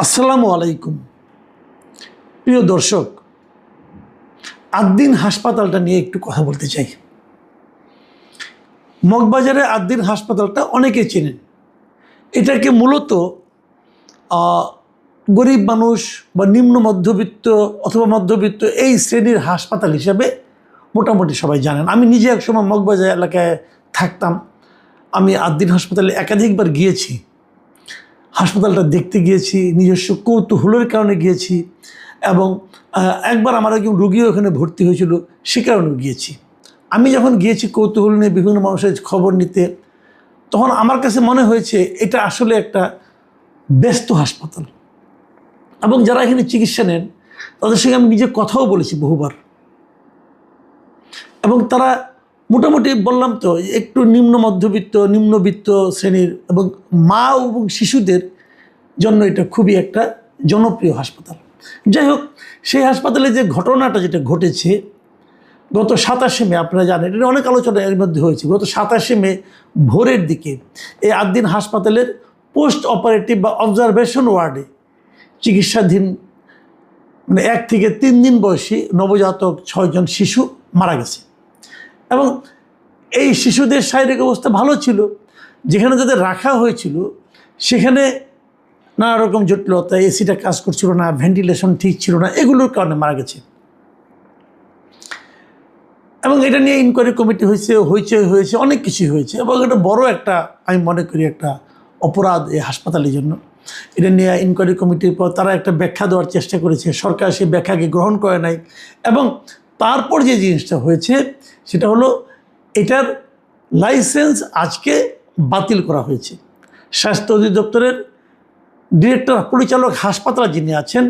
আসসালামু আলাইকুম প্রিয় দর্শক, আদ্দিন হাসপাতালটা নিয়ে একটু কথা বলতে চাই। মগবাজারে আদ্দিন হাসপাতালটা অনেকে চেনেন। এটাকে মূলত গরিব মানুষ বা নিম্ন মধ্যবিত্ত অথবা মধ্যবিত্ত এই শ্রেণীর হাসপাতাল হিসেবে মোটামুটি সবাই জানেন। আমি নিজে একসময় মগবাজার এলাকায় থাকতাম। আমি আদ্দিন হাসপাতালে একাধিকবার গিয়েছি। হাসপাতালটা দেখতে গিয়েছি, নিজস্ব কৌতূহলের কারণে গিয়েছি, এবং একবার আমার একজন রুগীও এখানে ভর্তি হয়েছিল, সে কারণেও গিয়েছি। আমি যখন গিয়েছি কৌতূহল নিয়ে বিভিন্ন মানুষের খবর নিতে, তখন আমার কাছে মনে হয়েছে এটা আসলে একটা ব্যস্ত হাসপাতাল, এবং যারা এখানে চিকিৎসা নেন তাদের সঙ্গে আমি নিজে কথাও বলেছি বহুবার, এবং তারা মোটামুটি বললাম তো একটু নিম্নবিত্ত শ্রেণীর, এবং মা এবং শিশুদের জন্য এটা খুবই একটা জনপ্রিয় হাসপাতাল। যাই হোক, সেই হাসপাতালে যে ঘটনাটা যেটা ঘটেছে গত 27শে মে, আপনারা জানেন এটা অনেক আলোচনা এর মধ্যে হয়েছে। গত 27শে মে ভোরের দিকে এই আদ্দিন হাসপাতালের পোস্ট অপারেটিভ বা অবজারভেশন ওয়ার্ডে চিকিৎসাধীন 1 থেকে 3 দিন বয়সী নবজাতক 6 জন শিশু মারা গেছে, এবং এই শিশুদের শারীরিক অবস্থা ভালো ছিল। যেখানে যাদের রাখা হয়েছিল সেখানে নানা রকম জটিলতা, এসিটা কাজ করছিল না, ভেন্টিলেশন ঠিক ছিল না, এগুলোর কারণে মারা গেছে। এবং এটা নিয়ে ইনকোয়ারি কমিটি হয়েছে, অনেক কিছুই হয়েছে, এবং এটা বড় একটা, আমি মনে করি একটা অপরাধ এই হাসপাতালের জন্য। এটা নিয়ে ইনকোয়ারি কমিটির পর তারা একটা ব্যাখ্যা দেওয়ার চেষ্টা করেছে, সরকার সেই ব্যাখ্যাকে গ্রহণ করে নাই। এবং তারপর যে জিনিসটা হয়েছে সেটা হলো এটার লাইসেন্স আজকে বাতিল করা হয়েছে। স্বাস্থ্য অধিদপ্তরের ডিরেক্টর পরিচালক হাসপাতাল যিনি আছেন,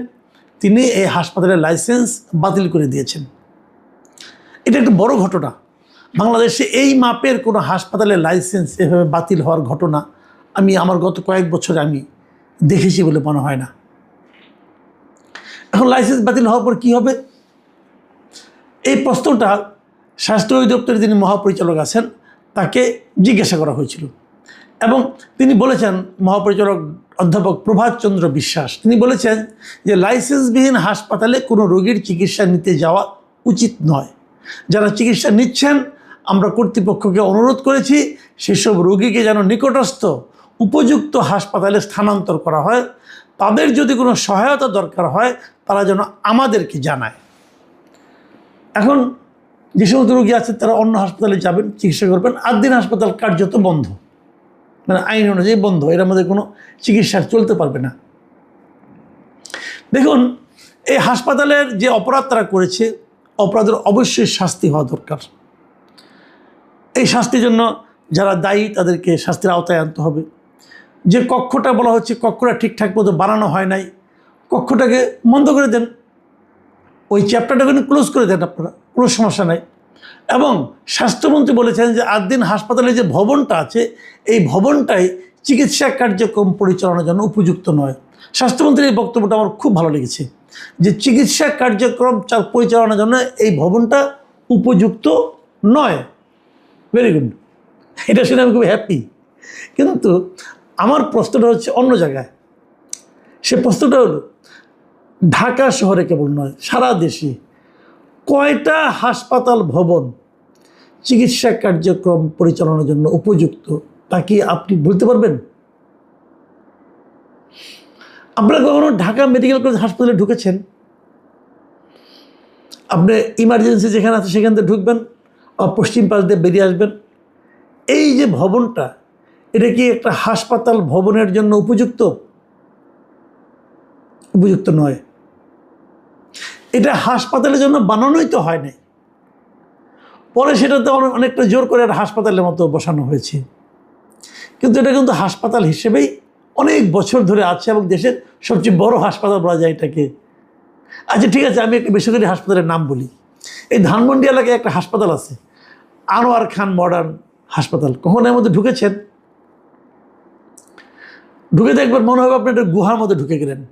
তিনি এই হাসপাতালের লাইসেন্স বাতিল করে দিয়েছেন। এটা একটা বড় ঘটনা। বাংলাদেশে এই মাপের কোনো হাসপাতালের লাইসেন্স এভাবে বাতিল হওয়ার ঘটনা আমি আমার গত কয়েক বছরে আমি দেখেছি বলে মনে হয় না। এখন লাইসেন্স বাতিল হওয়ার পর কী হবে, এই প্রশ্নটা স্বাস্থ্য অধিদপ্তরের যিনি মহাপরিচালক আছেন তাকে জিজ্ঞাসা করা হয়েছিল, এবং তিনি বলেছেন, মহাপরিচালক অধ্যাপক প্রভাত চন্দ্র বিশ্বাস, তিনি বলেছেন যে লাইসেন্সবিহীন হাসপাতালে কোনো রোগীর চিকিৎসা নিতে যাওয়া উচিত নয়। যারা চিকিৎসা নিচ্ছেন আমরা কর্তৃপক্ষকে অনুরোধ করেছি সেসব রোগীকে যেন নিকটস্থ উপযুক্ত হাসপাতালে স্থানান্তর করা হয়। তাদের যদি কোনো সহায়তা দরকার হয় তারা যেন আমাদেরকে জানায়। এখন যে সমস্ত রোগী আছে তারা অন্য হাসপাতালে যাবেন, চিকিৎসা করবেন। আদ্দিন হাসপাতাল কার্যত বন্ধ, মানে আইন অনুযায়ী বন্ধ, এর মধ্যে কোনো চিকিৎসা চলতে পারবে না। দেখুন, এই হাসপাতালের যে অপরাধ তারা করেছে, অপরাধের অবশ্যই শাস্তি হওয়া দরকার। এই শাস্তির জন্য যারা দায়ী তাদেরকে শাস্তির আওতায় আনতে হবে। যে কক্ষটা বলা হচ্ছে কক্ষটা ঠিকঠাক মতো বানানো হয় নাই, কক্ষটাকে বন্ধ করে দেন, ওই চ্যাপ্টারটাকে ক্লোজ করে দেন, আপনারা কোনো সমস্যা নাই। এবং স্বাস্থ্যমন্ত্রী বলেছেন যে আদ্দিন হাসপাতালে যে ভবনটা আছে এই ভবনটাই চিকিৎসা কার্যক্রম পরিচালনার জন্য উপযুক্ত নয়। স্বাস্থ্যমন্ত্রীর এই বক্তব্যটা আমার খুব ভালো লেগেছে, যে চিকিৎসা কার্যক্রম পরিচালনার জন্য এই ভবনটা উপযুক্ত নয়। ভেরি গুড, এটা শুনে আমি খুব হ্যাপি। কিন্তু আমার প্রশ্নটা হচ্ছে অন্য জায়গায়। সে প্রশ্নটা হলো, ঢাকা শহরে কেবল নয়, সারা দেশে কয়টা হাসপাতাল ভবন চিকিৎসা কার্যক্রম পরিচালনার জন্য উপযুক্ত তা কি আপনি বলতে পারবেন? আপনারা কখনো ঢাকা মেডিকেল কলেজ হাসপাতালে ঢুকেছেন? আপনি ইমার্জেন্সি যেখানে আছে সেখান থেকে ঢুকবেন, পশ্চিম পাশ দিয়ে বেরিয়ে আসবেন। এই যে ভবনটা, এটা কি একটা হাসপাতাল ভবনের জন্য উপযুক্ত? উপযুক্ত নয়। এটা হাসপাতালের জন্য বানানোই তো হয় নাই, পরে সেটাতে অনেকটা জোর করে একটা হাসপাতালের মতো বসানো হয়েছে। কিন্তু এটা কিন্তু হাসপাতাল হিসেবেই অনেক বছর ধরে আছে, এবং দেশের সবচেয়ে বড় হাসপাতাল বলা যায় এটাকে। আচ্ছা ঠিক আছে, আমি একটা বেসরকারি হাসপাতালের নাম বলি। এই ধানমন্ডি এলাকায় একটা হাসপাতাল আছে, আনোয়ার খান মডার্ন হাসপাতাল। কখনো এর মধ্যে ঢুকেছেন? ঢুকে দেখবেন মনে হবে আপনি একটা গুহার মধ্যে ঢুকে গেলেন।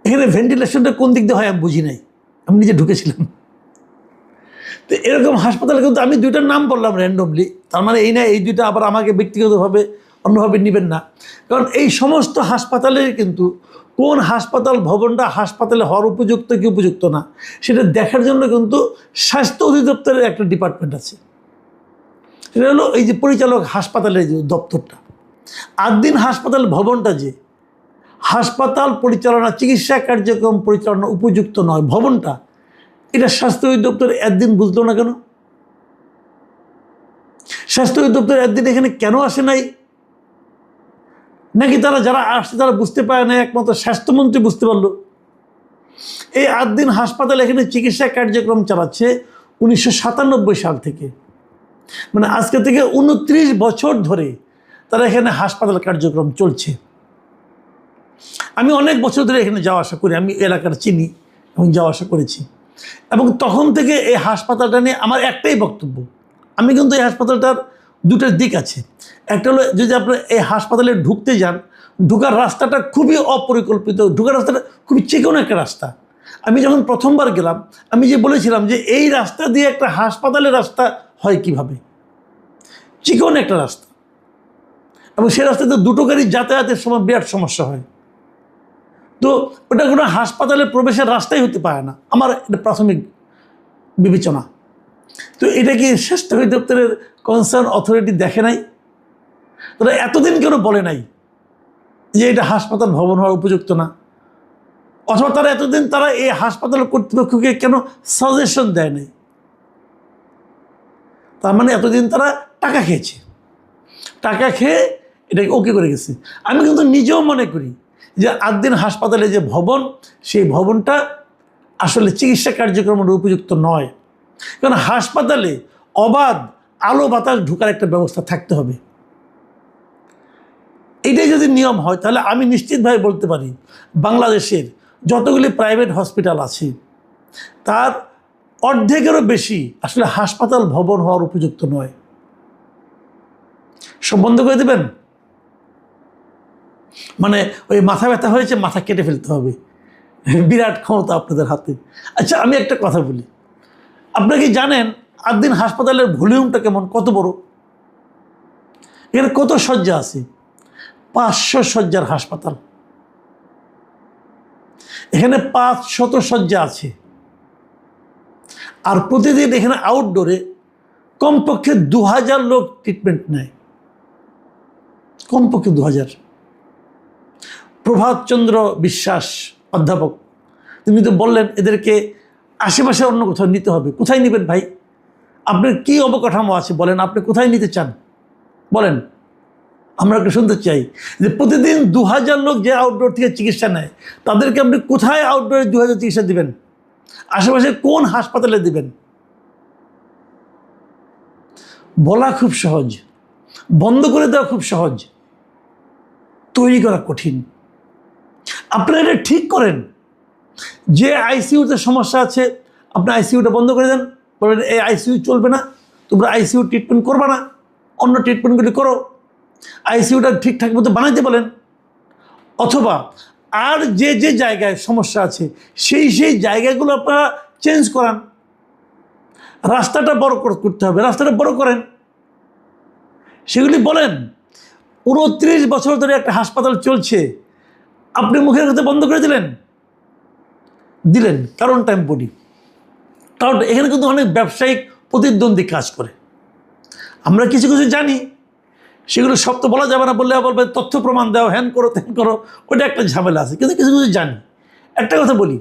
এখানে ভেন্টিলেশনটা কোন দিক দিয়ে হয় আমি বুঝি নাই, আমি নিজে ঢুকেছিলাম। তো এরকম হাসপাতালে কিন্তু আমি 2টার নাম বললাম র্যান্ডমলি, তার মানে এই না এই 2টা আবার আমাকে ব্যক্তিগতভাবে অন্যভাবে নেবেন না। কারণ এই সমস্ত হাসপাতালের কিন্তু কোন হাসপাতাল ভবনটা হাসপাতালে হওয়ার উপযুক্ত কি উপযুক্ত না সেটা দেখার জন্য কিন্তু স্বাস্থ্য অধিদপ্তরের একটা ডিপার্টমেন্ট আছে। সেটা হলো এই যে পরিচালক হাসপাতালের যে দপ্তরটা। আদ্দিন হাসপাতাল ভবনটা যে হাসপাতাল পরিচালনা চিকিৎসা কার্যক্রম পরিচালনা উপযুক্ত নয় ভবনটা, এটা স্বাস্থ্য অধিদপ্তর একদিন বুঝলো না কেন? স্বাস্থ্য অধিদপ্তর একদিন এখানে কেন আসে নাই? নাকি তারা যারা আসছে তারা বুঝতে পারে না, একমাত্র স্বাস্থ্যমন্ত্রী বুঝতে পারলো? এই আদ্দিন হাসপাতাল এখানে চিকিৎসা কার্যক্রম চালাচ্ছে 1997 সাল থেকে, মানে আজকে থেকে 29 বছর ধরে তারা এখানে হাসপাতাল কার্যক্রম চলছে। আমি অনেক বছর ধরে এখানে যাওয়া আসা করি, আমি এলাকার চিনি এবং যাওয়া আসা করেছি। এবং তখন থেকে এই হাসপাতালটা নিয়ে আমার একটাই বক্তব্য, আমি কিন্তু এই হাসপাতালটার দুটো দিক আছে। একটা হলো যদি আপনি এই হাসপাতালে ঢুকতে যান, ঢুকার রাস্তাটা খুবই অপরিকল্পিত, ঢুকার রাস্তাটা খুবই চিকন একটা রাস্তা। আমি যখন প্রথমবার গেলাম আমি যে বলেছিলাম যে এই রাস্তা দিয়ে একটা হাসপাতালের রাস্তা হয় কিভাবে, চিকন একটা রাস্তা, এবং সেই রাস্তাতে দুটো গাড়ি যাতায়াতের সময় বিরাট সমস্যা হয়। তো ওটা কোনো হাসপাতালে প্রবেশের রাস্তাই হতে পারে না, আমার এটা প্রাথমিক বিবেচনা। তো এটা কি স্বাস্থ্য অধিদপ্তরের কনসার্ন অথরিটি দেখে নাই? তারা এতদিন কেন বলে নাই যে এটা হাসপাতাল ভবন হওয়ার উপযুক্ত না? অথবা তারা এতদিন তারা এই হাসপাতাল কর্তৃপক্ষকে কেন সাজেশন দেয় নাই? তার মানে এতদিন তারা টাকা খেয়েছে, টাকা খেয়ে এটাকে ওকে করে গেছে। আমি কিন্তু নিজেও মনে করি যে আদ্দিন হাসপাতালে যে ভবন, সেই ভবনটা আসলে চিকিৎসা কার্যক্রমের উপযুক্ত নয়। কারণ হাসপাতালে অবাধ আলো বাতাস ঢোকার একটা ব্যবস্থা থাকতে হবে। এটাই যদি নিয়ম হয় তাহলে আমি নিশ্চিতভাবে বলতে পারি বাংলাদেশের যতগুলি প্রাইভেট হসপিটাল আছে তার অর্ধেকেরও বেশি আসলে হাসপাতাল ভবন হওয়ার উপযুক্ত নয়। সব বন্ধ করে দেবেন, মানে ওই মাথা ব্যথা হয়েছে মাথা কেটে ফেলতে হবে, বিরাট ক্ষমতা আপনাদের হাতে। আচ্ছা আমি একটা কথা বলি, আপনারা কি জানেন আদ্দিন হাসপাতালের ভলিউমটা কেমন, কত বড়? এখানে কত শয্যা আছে? 500 শয্যার হাসপাতাল। এখানে 500 শয্যা আছে। আর প্রতিদিন এখানে আউটডোরে কমপক্ষে 2000 লোক ট্রিটমেন্ট নেয়, কমপক্ষে 2000। প্রভাতচন্দ্র বিশ্বাস অধ্যাপক, তিনি তো বললেন এদেরকে আশেপাশে অন্য কোথাও নিতে হবে। কোথায় নেবেন ভাই? আপনার কি অবকাঠামো আছে বলেন, আপনি কোথায় নিতে চান বলেন? আমরা একটু শুনতে চাই যে প্রতিদিন 2000 লোক যে আউটডোর থেকে চিকিৎসা নেয় তাদেরকে আপনি কোথায় আউটডোরে 2000 চিকিৎসা দিবেন? আশেপাশে কোন হাসপাতালে দিবেন? বলা খুব সহজ, বন্ধ করে দেওয়া খুব সহজ, তৈরি করা কঠিন। আপনারা এটা ঠিক করেন যে আইসিইউতে সমস্যা আছে আপনি আইসিইউটা বন্ধ করে দেন, বলেন এই আইসিইউ চলবে না, তোমরা আইসিইউ ট্রিটমেন্ট করবে না, অন্য ট্রিটমেন্টগুলি করো, আইসিইউটা ঠিকঠাক মতো বানাইতে বলেন। অথবা আর যে যে জায়গায় সমস্যা আছে সেই সেই জায়গাগুলো আপনারা চেঞ্জ করান। রাস্তাটা বড় করতে হবে, রাস্তাটা বড় করেন, সেগুলি বলেন। 29 বছর ধরে একটা হাসপাতাল চলছে, আপনি মুখের কথা বন্ধ করে দিলেন কারণটা আমি বলি। কারণ এখানে কিন্তু অনেক ব্যবসায়িক প্রতিদ্বন্দ্বী কাজ করে, আমরা কিছু কিছু জানি, সেগুলো সব তো বলা যাবে না, বললে বলবে তথ্য প্রমাণ দাও, হ্যান করো ত্যান করো, ওটা একটা ঝামেলা আছে। কিন্তু কিছু কিছু জানি। একটা কথা বলি,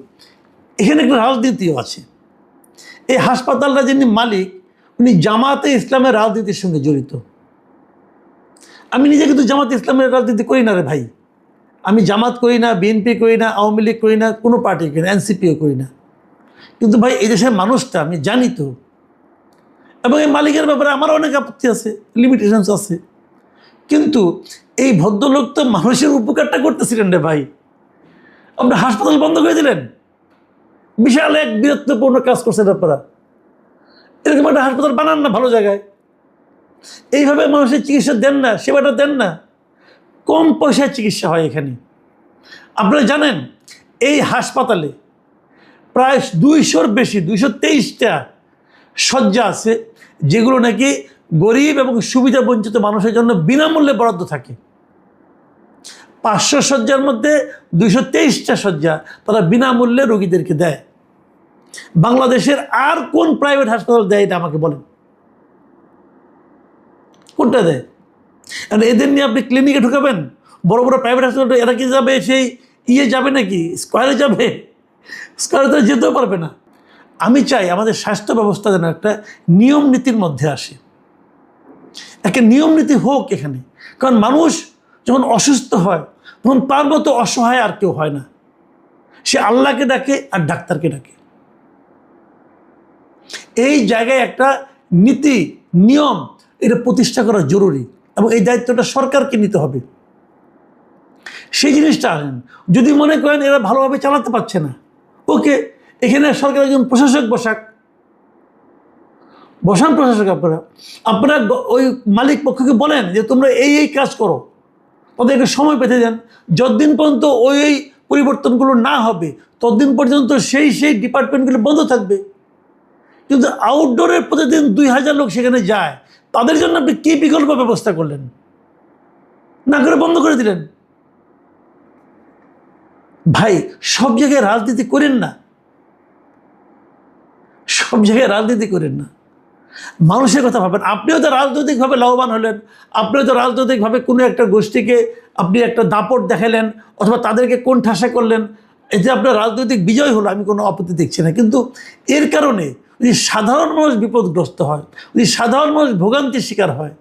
এখানে একটা রাজনীতিও আছে। এই হাসপাতালটা যিনি মালিক উনি জামাতে ইসলামের রাজনীতির সঙ্গে জড়িত। আমি নিজে কিন্তু জামাতে ইসলামের রাজনীতি করি না রে ভাই, আমি জামাত করি না, বিএনপি করি না, আওয়ামী লীগ করি না, কোনো পার্টি করি না, এনসিপিও করি না। কিন্তু ভাই এই দেশের মানুষটা আমি জানি তো, এবং এই মালিকের ব্যাপারে আমার অনেক আপত্তি আছে, লিমিটেশনস আছে। কিন্তু এই ভদ্রলোক তো মানুষের উপকারটা করতেছিলেন রে ভাই, আপনি হাসপাতাল বন্ধ করে দিলেন। বিশাল এক বীরত্বপূর্ণ কাজ করছেন আপনারা, এরকম একটা হাসপাতাল বানান না ভালো জায়গায়, এইভাবে মানুষের চিকিৎসা দেন না, সেবাটা দেন না, কম পয়সায় চিকিৎসা হয় এখানে। আপনারা জানেন এই হাসপাতালে প্রায় 200-র বেশি 223টা শয্যা আছে, যেগুলো নাকি গরিব এবং সুবিধা বঞ্চিত মানুষের জন্য বিনামূল্যে বরাদ্দ থাকে। 500 শয্যার মধ্যে 223টা শয্যা তারা বিনামূল্যে রোগীদেরকে দেয়। বাংলাদেশের আর কোন প্রাইভেট হাসপাতাল দেয় এটা আমাকে বলেন, কোনটা দেয়? কারণ এদের নিয়ে আপনি ক্লিনিকে ঢুকাবেন, বড় বড় প্রাইভেট হাসপাতাল, এরা কি যাবে সেই যাবে নাকি স্কোয়ারে যাবে? স্কোয়ারে তো যেতেও পারবে না। আমি চাই আমাদের স্বাস্থ্য ব্যবস্থা যেন একটা নিয়ম নীতির মধ্যে আসে, একটা নিয়ম নীতি হোক এখানে। কারণ মানুষ যখন অসুস্থ হয় তখন তার মতো অসহায় আর কেউ হয় না, সে আল্লাহকে ডাকে আর ডাক্তারকে ডাকে। এই জায়গায় একটা নীতি নিয়ম এটা প্রতিষ্ঠা করা জরুরি এবং এই দায়িত্বটা সরকারকে নিতে হবে। সেই জিনিসটা আনেন। যদি মনে করেন এরা ভালোভাবে চালাতে পারছে না, ওকে, এখানে সরকার একজন প্রশাসক বসান প্রশাসক। আপনারা ওই মালিক পক্ষকে বলেন যে তোমরা এই কাজ করো, তাদেরকে সময় পেতে দেন। যতদিন পর্যন্ত ওই পরিবর্তনগুলো না হবে ততদিন পর্যন্ত সেই ডিপার্টমেন্টগুলো বন্ধ থাকবে। কিন্তু আউটডোরের প্রতিদিন 2000 লোক সেখানে যায়, তাদের জন্য আপনি কী বিকল্প ব্যবস্থা করলেন? না করে বন্ধ করে দিলেন। ভাই, সব জায়গায় রাজনীতি করেন না, সব জায়গায় রাজনীতি করেন না, মানুষের কথা ভাবেন। আপনিও তো রাজনৈতিকভাবে লাভবান হলেন, আপনিও তো রাজনৈতিকভাবে কোনো একটা গোষ্ঠীকে আপনি একটা দাপট দেখালেন অথবা তাদেরকে কোন ঠাসা করলেন, এতে আপনার রাজনৈতিক বিজয় হলো, আমি কোনো আপত্তি দেখছি না। কিন্তু এর কারণে যদি সাধারণ মানুষ বিপদগ্রস্ত হয়, যদি সাধারণ মানুষ ভোগান্তির শিকার হয়,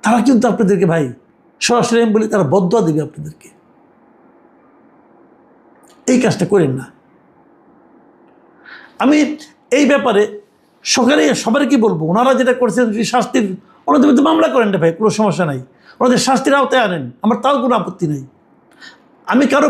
তারা কিন্তু আপনাদেরকে, ভাই সরাসরি আমি বলি, তারা বদদোয়া দেবে আপনাদেরকে। এই কাজটা করেন না। আমি এই ব্যাপারে সবার কি বলবো, ওনারা যেটা করছেন যদি শাস্তির, ওনাদের মধ্যে মামলা করেন না ভাই, কোনো সমস্যা নাই, ওনাদের শাস্তির আওতায় আনেন, আমার তাও কোনো আপত্তি নেই। আমি কারো